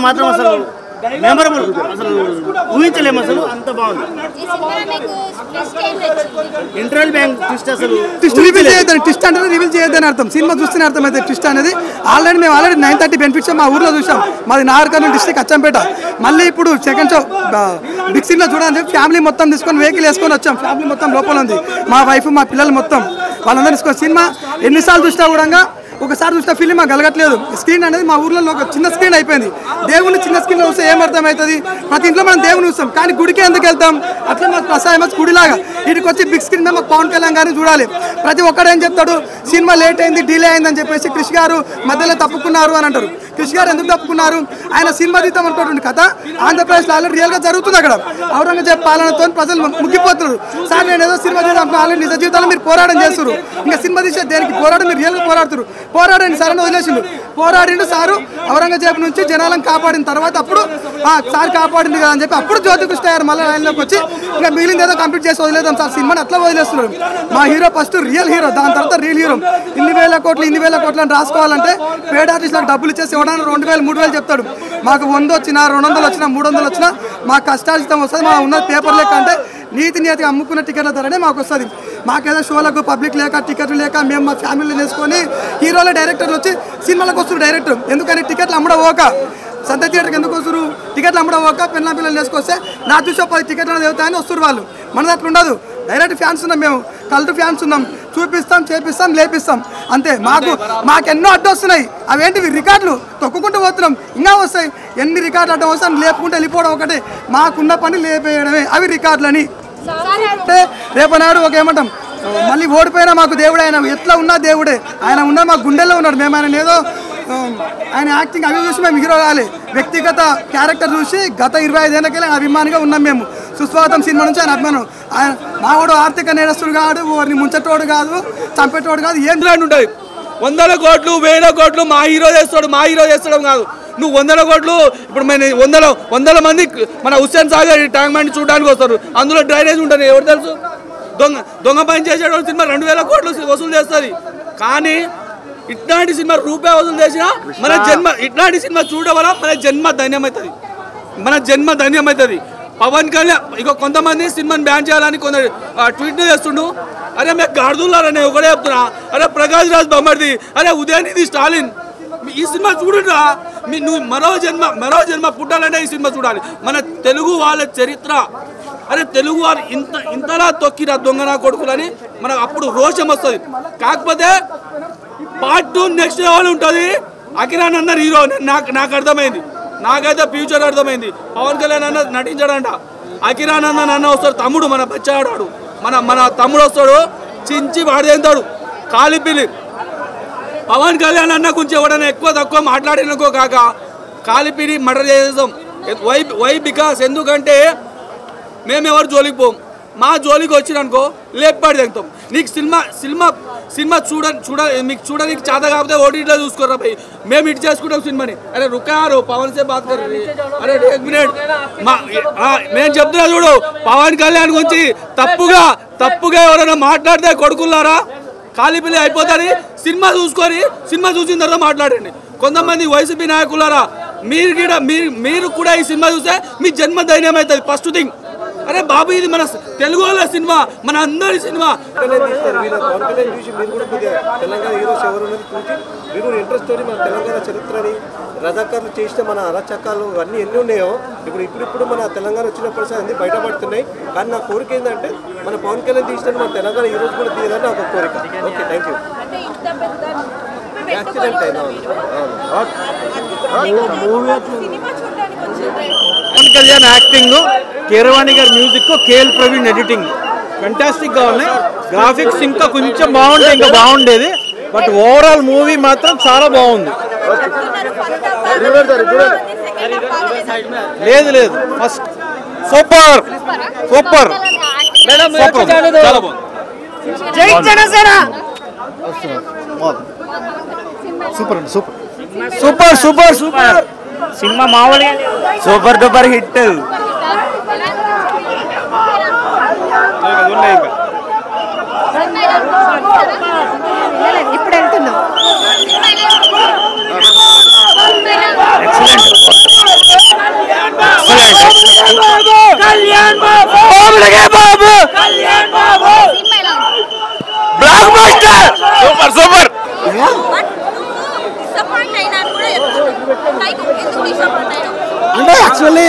మాత్రం అసలు మెమరబుల్, అసలు ఊహించలేము, అసలు అంత బాగుంది. ఇంటర్వెల్ బ్యాంక్ ట్విస్ట్ అసలు రివీల్ చేయొద్దని, ట్విస్ట్ అంటే రివీల్ చేయొద్దని అర్థం. సినిమా చూస్తేనే అర్థమైతే ట్విస్ట్ అనేది. మేము ఆల్రెడీ 9:30 బెనిఫిట్స్ మా ఊర్లో చూసాం. మాది నాగర్కర్నూలు డిస్ట్రిక్ట్ అచ్చంపేట. మళ్ళీ ఇప్పుడు సెకండ్ షో బిగ్ సినిమా చూడాలని చెప్పి ఫ్యామిలీ మొత్తం తీసుకొని వెహికల్ వేసుకొని వచ్చాం. ఫ్యామిలీ మొత్తం లోపల ఉంది, మా వైఫ్ మా పిల్లలు మొత్తం వాళ్ళందరూ తీసుకొని. సినిమా ఎన్నిసార్లు చూసినా కూడా ఒకసారి చూసిన ఫిలిం మాకు కలగట్లేదు. స్క్రీన్ అనేది మా ఊర్లో ఒక చిన్న స్క్రీన్ అయిపోయింది. దేవుని చిన్న స్క్రీన్లో చూస్తే ఏం అర్థమవుతుంది? ప్రతి ఇంట్లో మనం దేవుని చూస్తాం, కానీ గుడికి ఎందుకు వెళ్తాం? అట్లా మాకు ప్రసాదం గుడిలాగా ఇటుకు వచ్చి బిగ్ స్క్రీన్ మాకు పవన్ కళ్యాణ్ గారిని చూడాలి. ప్రతి ఒక్కరు ఏం చెప్తాడు, సినిమా లేట్ అయింది, డిలే అయిందని చెప్పేసి క్రిష్ గారు మధ్యలో తప్పుకున్నారు అని అంటారు. క్రిష్ గారు ఎందుకు తప్పుకున్నారు? ఆయన సినిమా తీద్దాం అనుకోండి కథ ఆంధ్రప్రదేశ్లో ఆల్రెడీ రియల్గా జరుగుతుంది. అక్కడ ఔరంగజేబ్ పాలనతో ప్రజలు ముగ్గిపోతున్నారు. సార్ నేను ఏదో సినిమా తీద్దాం ఆల్రెడీ నిజ జీవితంలో మీరు పోరాటం చేస్తారు. ఇంకా సినిమా తీసే దేనికి పోరాటం? మీరు రియల్గా పోరాడుతారు. పోరాడండి సార్ అని వదిలేసిండు. పోరాడిండు సారు ఔరంగజేబు నుంచి జనాలను కాపాడిన తర్వాత అప్పుడు సార్ కాపాడింది కదా అని చెప్పి అప్పుడు జ్యోతికృష్ణ గారు మళ్ళీ లైన్లోకి వచ్చి ఇంకా మిగిలింది ఏదో కంప్లీట్ చేసి వదిలేదాం సార్ సినిమాని అట్లా వదిలేస్తున్నారు. మా హీరో ఫస్ట్ రియల్ హీరో, దాని తర్వాత రియల్ హీరో. ఇన్ని వేల కోట్లు అని రాసుకోవాలంటే పేడ్ ఆర్టిస్టులకు డబ్బులు ఇచ్చేసి ఇవ్వడానికి 2,000 3,000 చెప్తాడు. మాకు 100 వచ్చినా 200 వచ్చినా 300 వచ్చినా మా కష్టార్జితం వస్తుంది. మా ఉన్న పేపర్ లెక్క అంటే నీతిగా అమ్ముకున్న టికెట్ల ధరనే మాకు వస్తుంది. మాకేదో షోలకు పబ్లిక్ లేక టికెట్లు లేక మేము మా ఫ్యామిలీని వేసుకొని హీరోల డైరెక్టర్లు వచ్చి సినిమాలకు వస్తారు డైరెక్ట్. ఎందుకని టికెట్లు అమ్మడపోక సంత థియేటర్కి ఎందుకు వస్తారు? టికెట్లు అమ్మడపోక పిల్లల పిల్లలు వేసుకొస్తే నా చూసే 10 టికెట్లు చదువుతాయని వస్తారు వాళ్ళు. మనది అట్లా ఉండదు. డైరెక్ట్ ఫ్యాన్స్ ఉన్నాం, మేము కల్ట్ ఫ్యాన్స్ ఉన్నాం. చూపిస్తాం, చేపిస్తాం, లేపిస్తాం అంతే. మాకు ఎన్నో అడ్డు వస్తున్నాయి. అవేంటివి? రికార్డులు తొక్కుకుంటూ పోతున్నాం, ఇంకా వస్తాయి. ఎన్ని రికార్డులు అడ్డం వస్తాయి లేపుకుంటూ వెళ్ళిపోవడం ఒకటే. మాకున్న పని లేపేయడమే అవి రికార్డులని. అంటే రేపనాడు ఒక ఏమంటాం, మళ్ళీ ఓడిపోయినా మాకు దేవుడే. ఆయన ఎట్లా ఉన్నా దేవుడే. ఆయన ఉన్నా మా గుండెల్లో ఉన్నాడు. మేము ఆయన ఏదో ఆయన యాక్టింగ్ అవి చూసి మేము హీరో కావాలి. వ్యక్తిగత క్యారెక్టర్ చూసి గత 25 ఏళ్ళకెళ్ళి అభిమానిగా ఉన్నాం మేము. సుస్వాగతం సినిమా నుంచి ఆయన అభిమానం. ఆయన మావాడు ఆర్థిక నేరస్తుడు కాదు, వారిని ముంచటోడు కాదు, చంపేటోడు కాదు. ఏం ఉంటాయి 100 కోట్లు 1000 కోట్లు మా హీరో చేస్తాడు కాదు. నువ్వు 100 కోట్లు ఇప్పుడు మన 100 మంది మన హుస్సేన్ సాగర్ ట్యాంక్ బండ్ చూడడానికి వస్తారు. అందులో డ్రైనేజ్ ఉంటుంది. ఎవరు తెలుసు? దొంగ పని చేసేటో సినిమా 2,000 కోట్లు వసూలు చేస్తుంది. కానీ ఇట్లాంటి సినిమా రూపాయి వసూలు చేసినా మన జన్మ, ఇట్లాంటి సినిమా చూడడం వల్ల మన జన్మ ధన్యమవుతుంది. పవన్ కళ్యాణ్ ఇక కొంతమంది సినిమాని బ్యాన్ చేయాలని కొందరు ట్వీట్ చేస్తుండు. అరే మేము గాడుదులారని ఒకటే చెప్తున్నా. అరే ప్రకాష్ రాజ్ బొమ్మడిది, అరే ఉదయనిధి స్టాలిన్, ఈ సినిమా చూడరా. నువ్వు మరో జన్మ పుట్టాలంటే ఈ సినిమా చూడాలి. మన తెలుగు వాళ్ళ చరిత్ర, అరే తెలుగు వారు ఇంతలా తొక్కిరా దొంగనా కొడుకులని మనకు అప్పుడు రోషం వస్తుంది. కాకపోతే పార్ట్ 2 నెక్స్ట్ లెవెల్ ఉంటుంది. అకిరాన్ అన్న హీరో నాకు అర్థమైంది. నాకైతే ఫ్యూచర్ అర్థమైంది. పవన్ కళ్యాణ్ అన్న నటించాడంట. అకిరాన్ అన్న వస్తాడు, తమ్ముడు మన బచ్చాడాడు, మన తమ్ముడు వస్తాడు, చించి వాడేంతాడు కాలిపిల్లి. పవన్ కళ్యాణ్ అన్న గురించి ఎవడైనా ఎక్కువ తక్కువ మాట్లాడినకో కాక కాలిపిరి మర్డర్ చేసేద్దాం. వై బికాస్ ఎందుకంటే మేము ఎవరు జోలికి పోం. మా జోలికి వచ్చిననుకో లేపాడు తెగుతాం. నీకు సినిమా మీకు చూడడానికి చేత కాకపోతే ఓటీటీలో చూసుకోరా పోయి. మేము ఇటు చేసుకుంటాం సినిమాని. అరే రుకారు పవన్ సే బాత్ కర్. అరే एक मिनट నేను చెప్తున్నా చూడు, పవన్ కళ్యాణ్ గురించి తప్పుగా ఎవరైనా మాట్లాడితే కొడుకులారా కాలిపిల్లి అయిపోతుంది. సినిమా చూసిన తర్వాత మాట్లాడండి. కొంతమంది వైసీపీ నాయకులారా మీరు కూడా ఈ సినిమా చూస్తే మీ జన్మ ధైర్యం అవుతుంది. ఫస్ట్ థింగ్, అరే బాబు ఇది మన తెలుగు వాళ్ళ సినిమా, మన అందరి సినిమా. ఇంట్రెస్ట్ తోటి మన తెలంగాణ చరిత్రని రజాకారులు చేసిన మన అరాచకాలు అన్నీ ఎన్ని ఉన్నాయో ఇప్పుడు మన తెలంగాణ వచ్చినప్పుడు సార్ అన్నీ బయటపడుతున్నాయి. కానీ నా కోరిక ఏంటంటే మన పవన్ కళ్యాణ్ తీసిన మన తెలంగాణ ఈ రోజు కూడా తీయాలని నాకు ఒక కోరిక. Okay, thank you. యాక్సిడెంట్ అయినా పవన్ కళ్యాణ్ యాక్టింగ్, కీరవాణి గారి మ్యూజిక్, కేఎల్ ప్రవీణ్ ఎడిటింగ్ ఫెంటాస్టిక్గా ఉన్నాయి. గ్రాఫిక్స్ ఇంకా కొంచెం బాగుంటే ఇంకా బాగుండేది. బట్ ఓవరాల్ మూవీ మాత్రం చాలా బాగుంది. లేదు ఫస్ట్ సూపర్ చాలా బాగుంది. సూపర్ సినిమా మామూలుగా సూపర్ డూపర్ హిట్. ఇప్పుడు వెళ్తున్నాం. ఎక్సలెంట్. అలాగే బాబు బ్లాక్ బస్టర్ సూపర్ సూపర్. అంటే యాక్చువల్లీ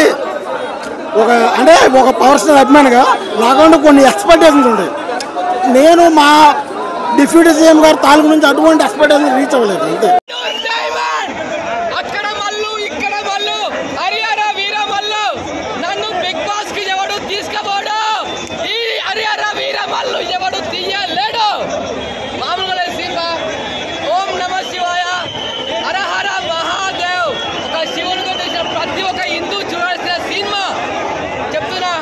ఒక పవర్ స్టార్ అభిమానిగా నాకంటే కొన్ని ఎక్స్పెక్టేషన్స్ ఉంటాయి. నేను మా డిప్యూటీ సీఎం గారు తాలూకు నుంచి అటువంటి ఎక్స్పెక్టేషన్ రీచ్ అవ్వలేదు అంతే. అక్కడ మల్లు ఇక్కడ మల్లు హరిహర వీర మల్లు నన్ను బిగ్ బాస్ కి ఎవడు తీసుకుపోడు. ఈ హరిహర వీర మల్లు ఎవడు తీయలేడు. మామూలుగా సినిమా ఓం నమ శివాయ హర హర మహాదేవ్ ఒక శివుని గురించి ప్రతి ఒక్క హిందూ చూడాల్సిన సినిమా చెప్తున్నా.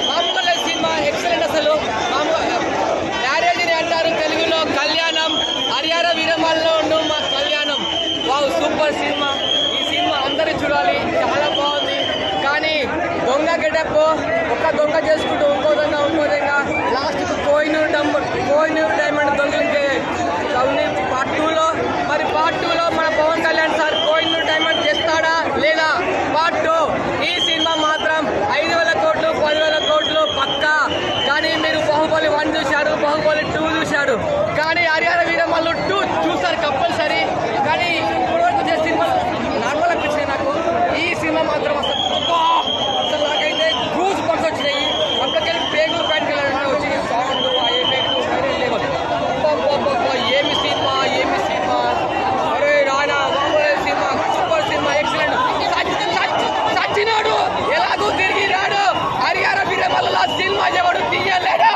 మామూలుగా సినిమా ఎక్సలెంట్. అసలు మ్యారేజ్ అని అంటారు తెలుగులో కళ్యాణం. హరిహర వీరమల్లో ఉండు మా కళ్యాణం. Wow super cinema. ఈ సినిమా అందరూ చూడాలి. చాలా బాగుంది. కానీ దొంగ గెటప్ ఒక దొంగ చేసుకుంటూ ఇంకో దొంగ లాస్ట్ కోహినూర్ డైమండ్ దొంగలించే పార్ట్ 2లో. మరి పార్ట్ 2లో మన పవన్ కళ్యాణ్ సార్ కోహినూర్ డైమండ్ చేస్తాడా లేదా? పార్ట్ 2 ఈ సినిమా మాత్రం 5,000 కోట్లు 10,000 కోట్లు పక్కా. కానీ మీరు బాహుబలి 1 చూశారు, బాహుబలి 2 చూశారు, కానీ హరిహర వీరమల్లు 2 చూస్తారు కంపల్సరీ. కానీ ఇప్పటివరకు చేసే సినిమా నార్మల్ అనిపించినాయి నాకు. ఈ సినిమా మాత్రం అసలు నాకైతే గ్రూస్ పర్స్ వచ్చినాయి. అందుకెళ్ళి పేగులు బయటకు వచ్చి సౌండ్ ఏమి సినిమా ఏమి సినిమా. అరే Rana Baahubali cinema super cinema excellent. సచ్చినాడు ఎలాగూ తిరిగి రాడు. హరిహర వీరమల్లు సినిమా ఎవడు తీయలేడు.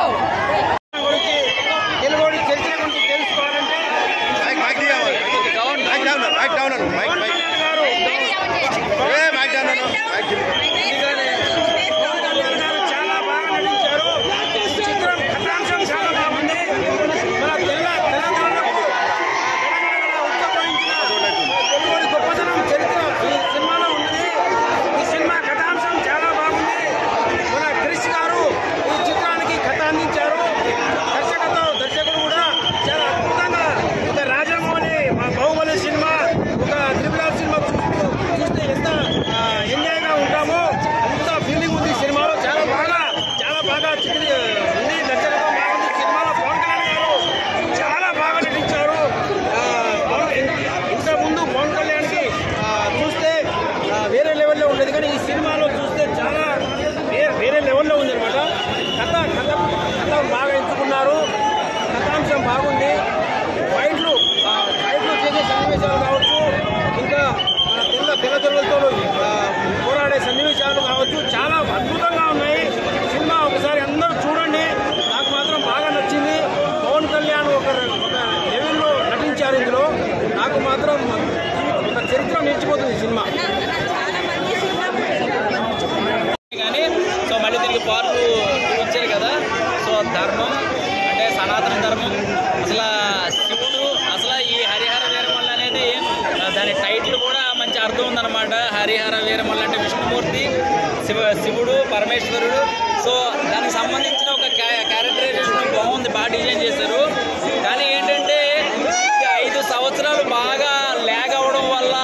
బాగుంది. ఫైట్లు చేసే సన్నివేశాలు కావచ్చు, ఇంకా మన తెల్లతో పోరాడే సన్నివేశాలు కావచ్చు, చాలా అద్భుతంగా ఉన్నాయి. సినిమా ఒకసారి అందరూ చూడండి. నాకు మాత్రం బాగా నచ్చింది. పవన్ కళ్యాణ్ ఒక లెవెల్లో నటించారు ఇందులో. నాకు మాత్రం ఒక చరిత్ర నిలిచిపోతుంది సినిమా. కానీ సో మళ్ళీ తిరిగి పార్ట్ 2 ఇచ్చారు కదా. సో ధర్మం అంటే సనాతన ధర్మం. అసలు శివుడు అసలు ఈ హరిహర వీరమల్లు అనేది దాని టైటిల్ కూడా మంచి అర్థం ఉందన్నమాట. హరిహర వీరమల్లు అంటే విష్ణుమూర్తి, శివుడు, పరమేశ్వరుడు. సో దానికి సంబంధించిన ఒక క్యారెక్టరైజేషన్ బాగుంది, బాగా డిజైన్ చేశారు. కానీ ఏంటంటే 5 సంవత్సరాలు బాగా ల్యాగ్ అవ్వడం వల్ల,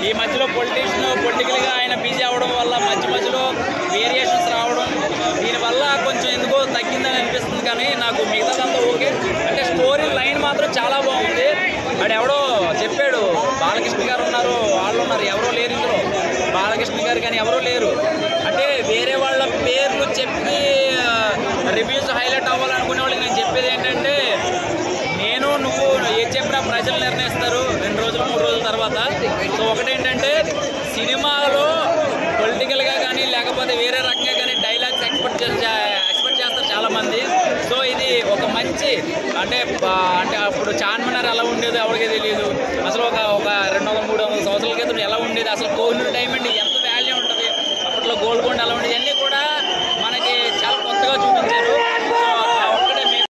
ఈ మధ్యలో పొలిటికల్గా ఆయన బిజీ అవ్వడం వల్ల మధ్యలో వేరియేషన్స్ రావడం, దీనివల్ల కొంచెం ఎందుకో తగ్గిందని అనిపిస్తుంది. కానీ నాకు మిగతాదంతా ఓకే. అంటే స్టోరీ లైన్ మాత్రం చాలా బాగుంది. వాడు ఎవడో చెప్పాడు, బాలకృష్ణ గారు ఉన్నారు, వాళ్ళు ఉన్నారు, ఎవరో లేరు ఇందులో. బాలకృష్ణ గారు కానీ ఎవరో లేరు. అంటే వేరే వాళ్ళ పేర్లు చెప్పి రివ్యూస్ హైలైట్ అవ్వాలనుకునే వాళ్ళకి నేను చెప్పేది ఏంటంటే, నువ్వు ఏం చెప్పినా ప్రజలు నిర్ణయిస్తారు 2 రోజులు 3 రోజుల తర్వాత. సో ఒకటేంటంటే సినిమాలో పొలిటికల్గా కానీ లేకపోతే వేరే రకంగా కానీ డైలాగ్స్ ఎక్స్పెక్ట్ చేస్తారు చాలామంది. సో ఇది ఒక మంచి అంటే అప్పుడు చార్మినార్ ఎలా ఉండేదో ఎవరికీ తెలియదు,